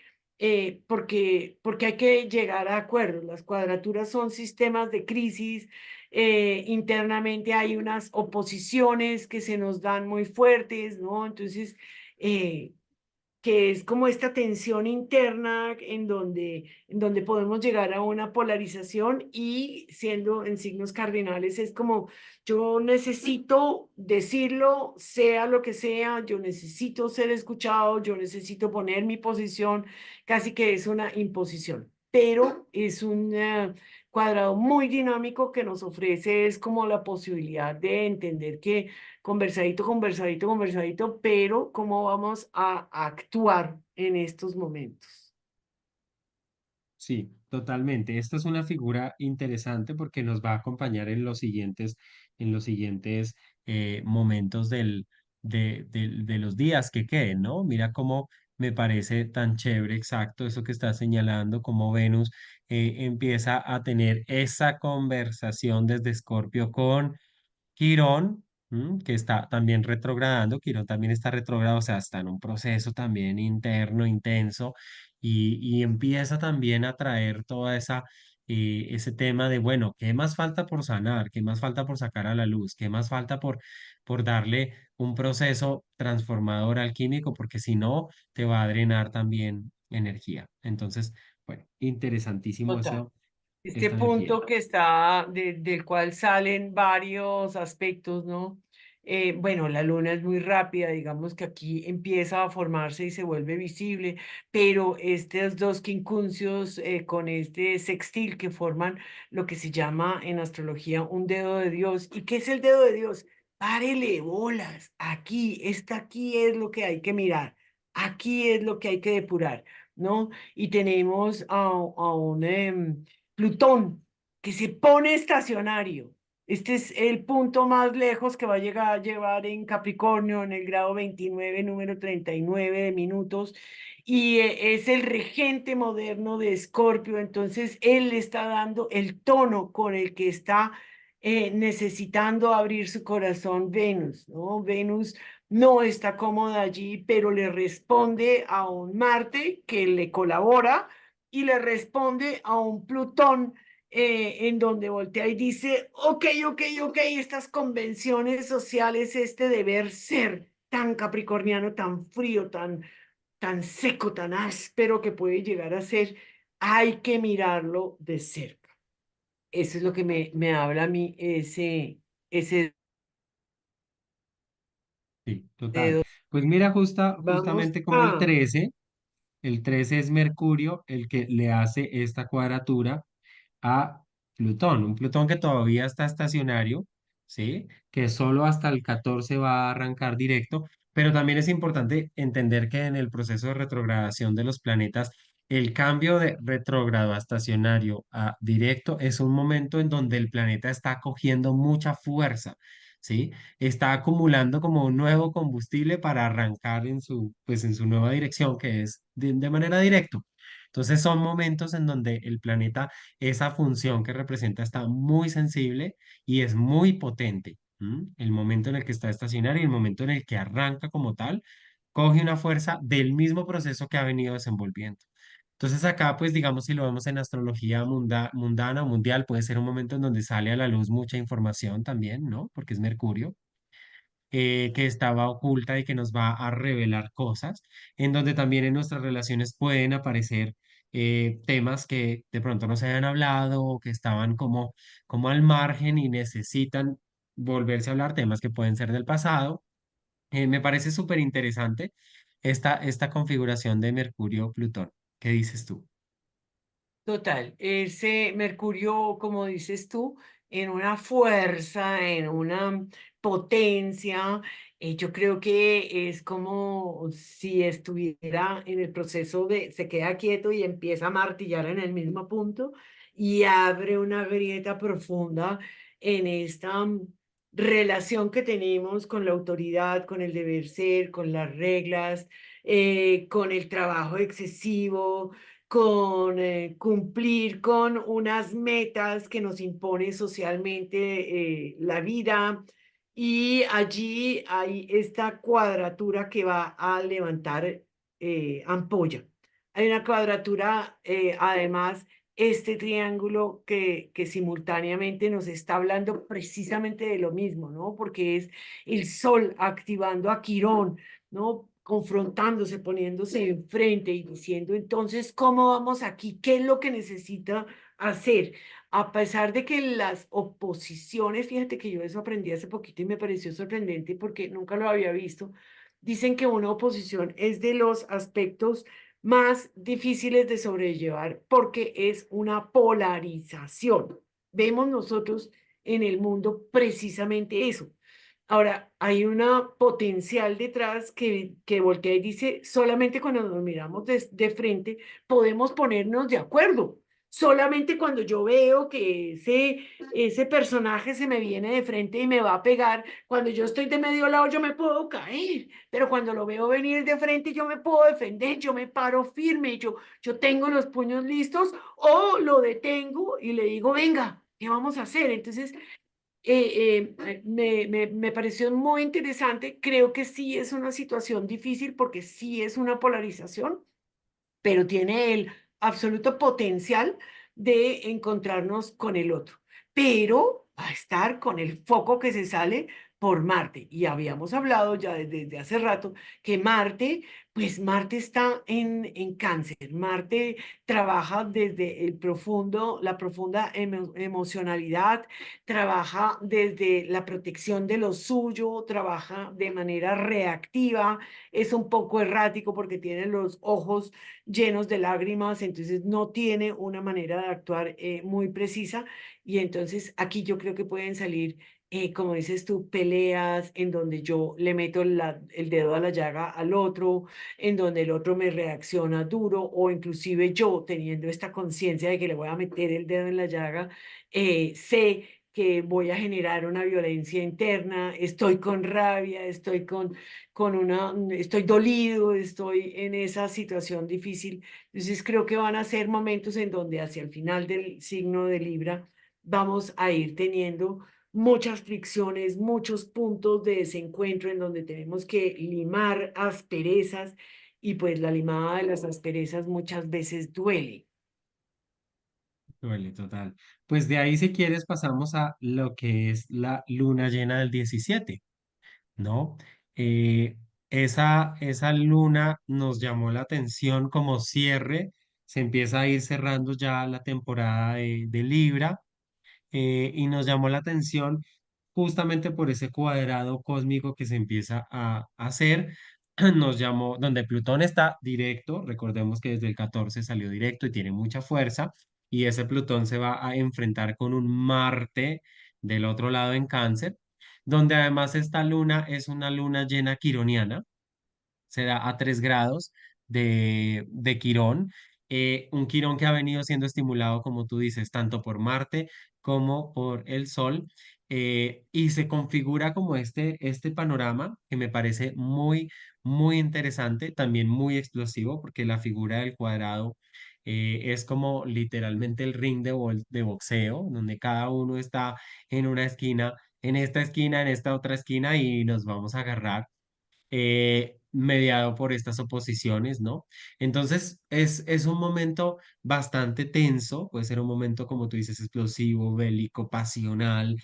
porque hay que llegar a acuerdos. Las cuadraturas son sistemas de crisis. Internamente hay unas oposiciones que se nos dan muy fuertes, ¿no? Entonces, eh, que es como esta tensión interna en donde podemos llegar a una polarización y siendo en signos cardinales es como yo necesito decirlo, sea lo que sea, yo necesito ser escuchado, yo necesito poner mi posición, casi que es una imposición, pero es un cuadrado muy dinámico que nos ofrece es como la posibilidad de entender que conversadito, pero cómo vamos a actuar en estos momentos. Sí, totalmente. Esta es una figura interesante porque nos va a acompañar en los siguientes momentos de los días que queden, ¿no? Mira cómo me parece tan chévere, exacto, eso que está señalando, cómo Venus empieza a tener esa conversación desde Escorpio con Quirón, que está también retrogradando. Quirón también está retrogrado, o sea, está en un proceso también interno, intenso, y empieza también a traer toda ese tema de, bueno, ¿qué más falta por sanar? ¿Qué más falta por sacar a la luz? ¿Qué más falta por darle un proceso transformador alquímico? Porque si no, te va a drenar también energía. Entonces, bueno, interesantísimo Total. eso, Este esta energía. punto que está, del cual salen varios aspectos, ¿no? Bueno, la luna es muy rápida, digamos que aquí empieza a formarse y se vuelve visible, pero estos dos quincuncios con este sextil que forman lo que se llama en astrología un dedo de Dios. ¿Y qué es el dedo de Dios? Párele bolas, aquí es lo que hay que mirar, aquí es lo que hay que depurar, ¿no? Y tenemos a un Plutón, que se pone estacionario. Este es el punto más lejos que va a llegar a llevar en Capricornio, en el grado 29, número 39 de minutos, y es el regente moderno de Escorpio. Entonces, él le está dando el tono con el que está necesitando abrir su corazón Venus, ¿no? Venus no está cómoda allí, pero le responde a un Marte que le colabora y le responde a un Plutón en donde voltea y dice, ok, ok, ok, estas convenciones sociales, este deber ser tan capricorniano, tan frío, tan seco, tan áspero que puede llegar a ser, hay que mirarlo de cerca. Eso es lo que me habla a mí ese Sí, total. dedo. Pues mira, Vamos justamente como a, el 13 es Mercurio el que le hace esta cuadratura a Plutón, un Plutón que todavía está estacionario, ¿sí? Que solo hasta el 14 va a arrancar directo, pero también es importante entender que en el proceso de retrogradación de los planetas, el cambio de retrógrado a estacionario a directo es un momento en donde el planeta está cogiendo mucha fuerza, ¿sí? Está acumulando como un nuevo combustible para arrancar en pues en su nueva dirección, que es de manera directa. Entonces son momentos en donde el planeta, esa función que representa está muy sensible y es muy potente. El momento en el que está estacionario y el momento en el que arranca como tal, coge una fuerza del mismo proceso que ha venido desenvolviendo. Entonces acá, pues digamos, si lo vemos en astrología mundana o mundial, puede ser un momento en donde sale a la luz mucha información también, ¿no? Porque es Mercurio que estaba oculta y que nos va a revelar cosas, en donde también en nuestras relaciones pueden aparecer temas que de pronto no se habían hablado o que estaban como al margen y necesitan volverse a hablar, temas que pueden ser del pasado. Me parece súper interesante esta configuración de Mercurio-Plutón. ¿Qué dices tú? total, ese Mercurio, como dices tú, en una fuerza, en una potencia, yo creo que es como si estuviera en el proceso de, se queda quieto y empieza a martillar en el mismo punto y abre una grieta profunda en esta relación que tenemos con la autoridad, con el deber ser, con las reglas, con el trabajo excesivo, con cumplir con unas metas que nos impone socialmente la vida. Y allí hay esta cuadratura que va a levantar ampolla. Hay una cuadratura, además, este triángulo que simultáneamente nos está hablando precisamente de lo mismo, ¿no? Porque es el Sol activando a Quirón, ¿no? Confrontándose, poniéndose enfrente y diciendo, entonces, ¿cómo vamos aquí? ¿Qué es lo que necesita hacer? A pesar de que las oposiciones, fíjate que yo eso aprendí hace poquito y me pareció sorprendente porque nunca lo había visto, dicen que una oposición es de los aspectos más difíciles de sobrellevar porque es una polarización. Vemos nosotros en el mundo precisamente eso. Ahora, hay una potencial detrás que voltea y dice, solamente cuando nos miramos de frente podemos ponernos de acuerdo. Solamente cuando yo veo que ese personaje se me viene de frente y me va a pegar, cuando yo estoy de medio lado yo me puedo caer, pero cuando lo veo venir de frente yo me puedo defender, yo me paro firme, yo tengo los puños listos o lo detengo y le digo, venga, ¿qué vamos a hacer? Entonces, me pareció muy interesante. Creo que sí es una situación difícil porque sí es una polarización, pero tiene el absoluto potencial de encontrarnos con el otro. Pero va a estar con el foco que se sale por Marte. Y habíamos hablado ya desde hace rato que Marte, pues Marte está en cáncer. Marte trabaja desde la profunda emocionalidad, trabaja desde la protección de lo suyo, trabaja de manera reactiva, es un poco errático porque tiene los ojos llenos de lágrimas, entonces no tiene una manera de actuar muy precisa y entonces aquí yo creo que pueden salir, como dices tú, peleas en donde yo le meto el dedo a la llaga al otro, en donde el otro me reacciona duro o inclusive yo teniendo esta conciencia de que le voy a meter el dedo en la llaga, sé que voy a generar una violencia interna, estoy con rabia, estoy dolido, estoy en esa situación difícil. Entonces creo que van a ser momentos en donde hacia el final del signo de Libra vamos a ir teniendo muchas fricciones, muchos puntos de desencuentro en donde tenemos que limar asperezas y pues la limada de las asperezas muchas veces duele. Duele, total. Pues de ahí, si quieres, pasamos a lo que es la luna llena del 17, ¿no? Eh, esa luna nos llamó la atención como cierre, se empieza a ir cerrando ya la temporada de Libra, y nos llamó la atención justamente por ese cuadrado cósmico que se empieza a hacer. Nos llamó, donde Plutón está directo, recordemos que desde el 14 salió directo y tiene mucha fuerza, y ese Plutón se va a enfrentar con un Marte del otro lado en Cáncer, donde además esta luna es una luna llena quironiana, se da a 3 grados de Quirón, un Quirón que ha venido siendo estimulado, como tú dices, tanto por Marte como por el Sol, y se configura como este panorama que me parece muy, muy interesante, también muy explosivo, porque la figura del cuadrado es como literalmente el ring de boxeo, donde cada uno está en una esquina, en esta esquina, en esta otra esquina, y nos vamos a agarrar, mediado por estas oposiciones, ¿no? Entonces es un momento bastante tenso, puede ser un momento, como tú dices, explosivo, bélico, pasional,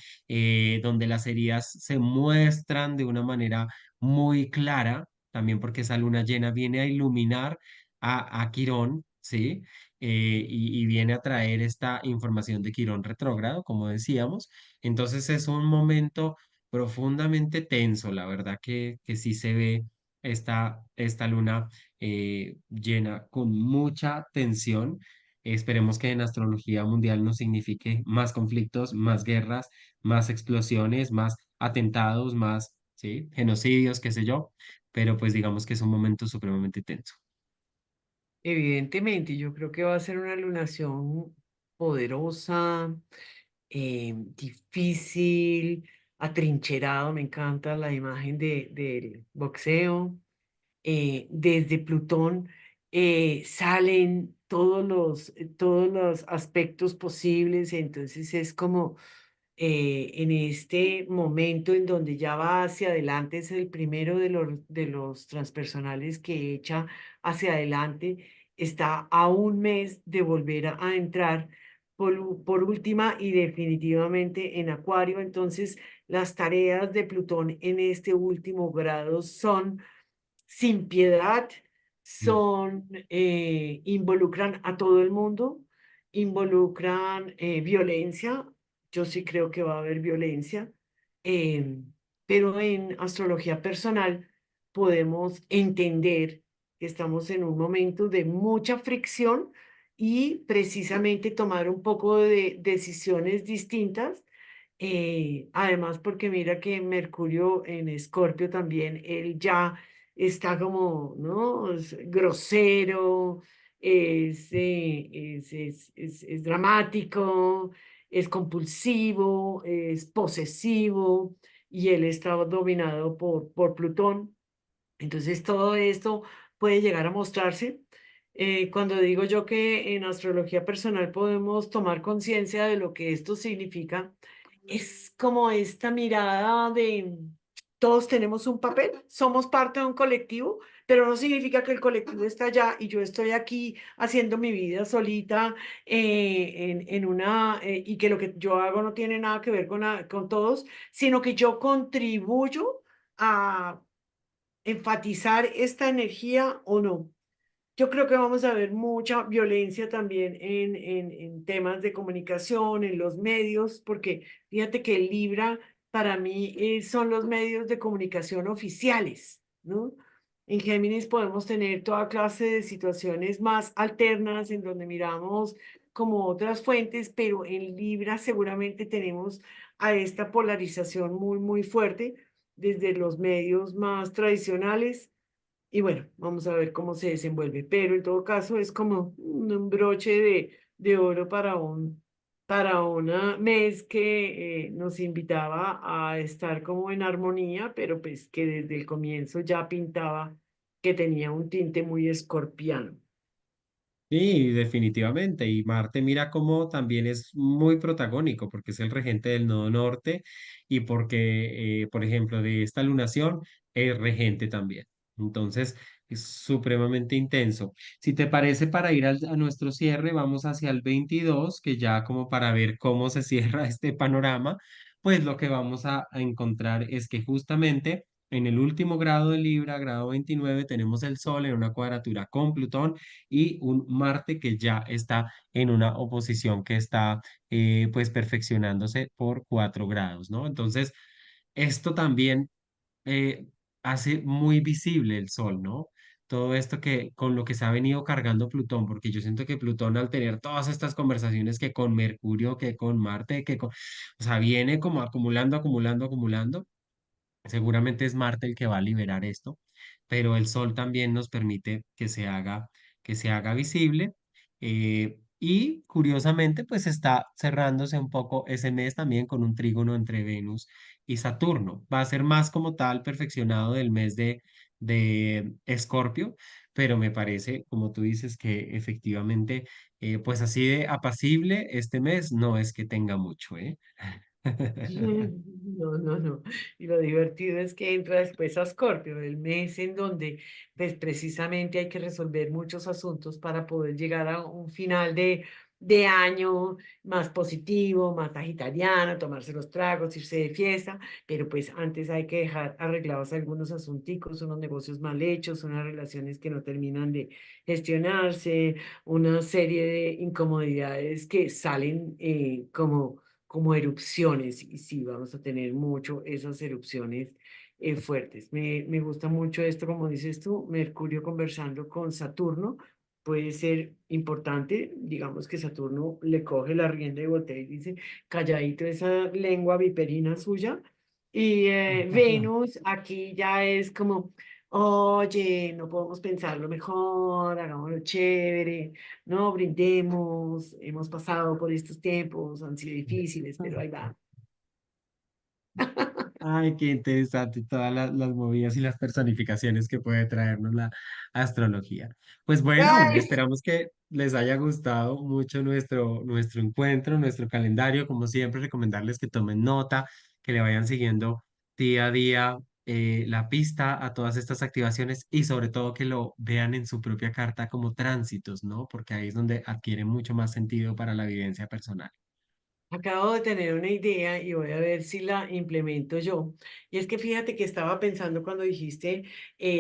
donde las heridas se muestran de una manera muy clara, también porque esa luna llena viene a iluminar a Quirón, ¿sí? Y viene a traer esta información de Quirón retrógrado, como decíamos. Entonces es un momento profundamente tenso, la verdad que sí se ve esta luna llena con mucha tensión. Esperemos que en astrología mundial no signifique más conflictos, más guerras, más explosiones, más atentados, más, ¿sí? Genocidios, qué sé yo, pero pues digamos que es un momento supremamente tenso. Evidentemente, yo creo que va a ser una lunación poderosa, difícil, atrincherado. Me encanta la imagen del boxeo. Desde Plutón salen todos los aspectos posibles. Entonces es como en este momento en donde ya va hacia adelante, es el primero de los transpersonales que echa hacia adelante, está a un mes de volver a entrar por última y definitivamente en Acuario. Entonces, las tareas de Plutón en este último grado son sin piedad, Mm. involucran a todo el mundo, involucran violencia. Yo sí creo que va a haber violencia, eh, pero en astrología personal podemos entender que estamos en un momento de mucha fricción y precisamente tomar un poco de decisiones distintas. Además, porque mira que Mercurio en Escorpio también, él ya está como, ¿no? Es grosero, es dramático, es compulsivo, es posesivo, y él está dominado por Plutón. Entonces, todo esto puede llegar a mostrarse. Cuando digo yo que en astrología personal podemos tomar conciencia de lo que esto significa, es como esta mirada de todos tenemos un papel, somos parte de un colectivo, pero no significa que el colectivo está allá y yo estoy aquí haciendo mi vida solita, y que lo que yo hago no tiene nada que ver con todos, sino que yo contribuyo a enfatizar esta energía o no. Yo creo que vamos a ver mucha violencia también en temas de comunicación, en los medios, porque fíjate que el Libra para mí son los medios de comunicación oficiales, ¿no? En Géminis podemos tener toda clase de situaciones más alternas en donde miramos como otras fuentes, pero en Libra seguramente tenemos a esta polarización muy, muy fuerte desde los medios más tradicionales. Y bueno, vamos a ver cómo se desenvuelve. Pero en todo caso es como un broche de oro para una mes que nos invitaba a estar como en armonía, pero pues que desde el comienzo ya pintaba que tenía un tinte muy escorpiano. Sí, definitivamente. Y Marte, mira cómo también es muy protagónico, porque es el regente del nodo norte y porque, por ejemplo, de esta lunación es regente también. Entonces, Es supremamente intenso. Si te parece, para ir a nuestro cierre, vamos hacia el 22, que ya como para ver cómo se cierra este panorama, pues lo que vamos a encontrar es que justamente en el último grado de Libra, grado 29, tenemos el Sol en una cuadratura con Plutón y un Marte que ya está en una oposición que está pues perfeccionándose por 4 grados, ¿no? Entonces, esto también eh, hace muy visible el sol, ¿no? Todo esto que con lo que se ha venido cargando Plutón, porque yo siento que Plutón al tener todas estas conversaciones que con Mercurio, que con Marte, o sea, viene como acumulando, acumulando, acumulando. Seguramente es Marte el que va a liberar esto, pero el Sol también nos permite que se haga visible. Y curiosamente, pues está cerrándose un poco ese mes también con un trígono entre Venus y Saturno. Va a ser más como tal perfeccionado del mes de Escorpio, pero me parece, como tú dices, que efectivamente, pues así de apacible este mes no es que tenga mucho, ¿eh? No, no, no. Y lo divertido es que entra después a Scorpio, el mes en donde pues, precisamente hay que resolver muchos asuntos para poder llegar a un final de año más positivo, más sagitariano, tomarse los tragos, irse de fiesta, pero pues antes hay que dejar arreglados algunos asunticos, unos negocios mal hechos, unas relaciones que no terminan de gestionarse, una serie de incomodidades que salen como erupciones, y sí, vamos a tener mucho esas erupciones fuertes. Me gusta mucho esto, como dices tú, Mercurio conversando con Saturno, puede ser importante, digamos que Saturno le coge la rienda y voltea y dice, calladito esa lengua viperina suya, y Venus aquí ya es como... Oye, no podemos pensarlo mejor, hagámoslo chévere, no, brindemos, hemos pasado por estos tiempos, han sido difíciles, pero ahí va. Ay, qué interesante todas las movidas y las personificaciones que puede traernos la astrología. Pues bueno, Ay, esperamos que les haya gustado mucho nuestro encuentro, nuestro calendario. Como siempre, recomendarles que tomen nota, que le vayan siguiendo día a día la pista a todas estas activaciones y sobre todo que lo vean en su propia carta como tránsitos, ¿no? Porque ahí es donde adquiere mucho más sentido para la vivencia personal. acabo de tener una idea y voy a ver si la implemento yo. Y es que fíjate que estaba pensando cuando dijiste,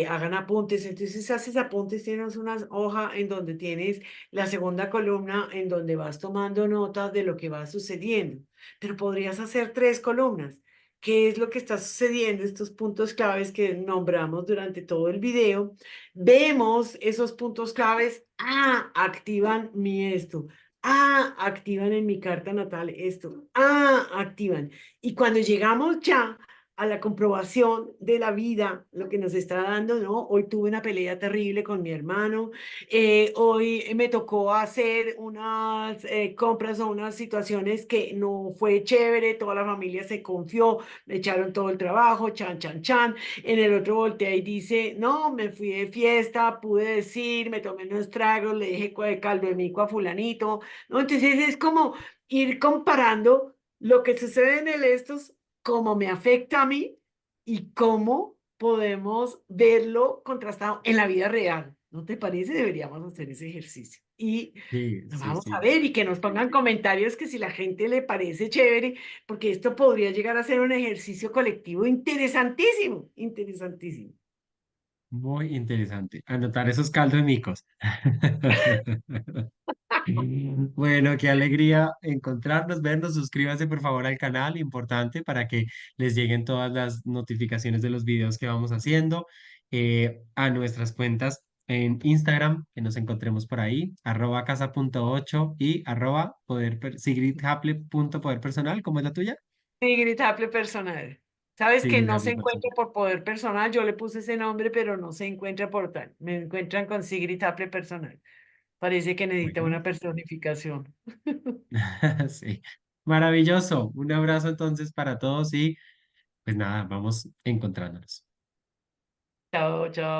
hagan apuntes. Entonces haces apuntes, tienes una hoja en donde tienes la segunda columna en donde vas tomando nota de lo que va sucediendo. Pero podrías hacer tres columnas. ¿Qué es lo que está sucediendo? Estos puntos claves que nombramos durante todo el video. Vemos esos puntos claves. Ah, activan mi esto. Ah, activan en mi carta natal esto. Ah, activan. Y cuando llegamos ya a la comprobación de la vida, lo que nos está dando, ¿no? Hoy tuve una pelea terrible con mi hermano, hoy me tocó hacer unas compras o unas situaciones que no fue chévere, toda la familia se confió, me echaron todo el trabajo, chan, chan, chan. En el otro voltea y dice, no, me fui de fiesta, pude decir, me tomé unos tragos, le dije caldo de mico a fulanito, ¿no? Entonces es como ir comparando lo que sucede en el estos, cómo me afecta a mí y cómo podemos verlo contrastado en la vida real. ¿No te parece? Deberíamos hacer ese ejercicio. Y Sí, nos sí, vamos a sí. ver y que nos pongan comentarios que si la gente le parece chévere, porque esto podría llegar a ser un ejercicio colectivo interesantísimo, interesantísimo. Muy interesante. Anotar esos caldos micos. Bueno, qué alegría encontrarnos, vernos. Suscríbanse por favor al canal, importante para que les lleguen todas las notificaciones de los videos que vamos haciendo. A nuestras cuentas en Instagram, que nos encontremos por ahí, @casa.8 y @sigridhaple.poder personal. ¿Cómo es la tuya? Ingritable personal. Sabes que Sigrid no se Haple encuentra personal. por poder personal, yo le puse ese nombre, pero no se encuentra por tal. Me encuentran con Sigrid Apple personal. Parece que necesita Bueno, una personificación. sí. Maravilloso. Un abrazo entonces para todos y pues nada, vamos encontrándonos. Chao, chao.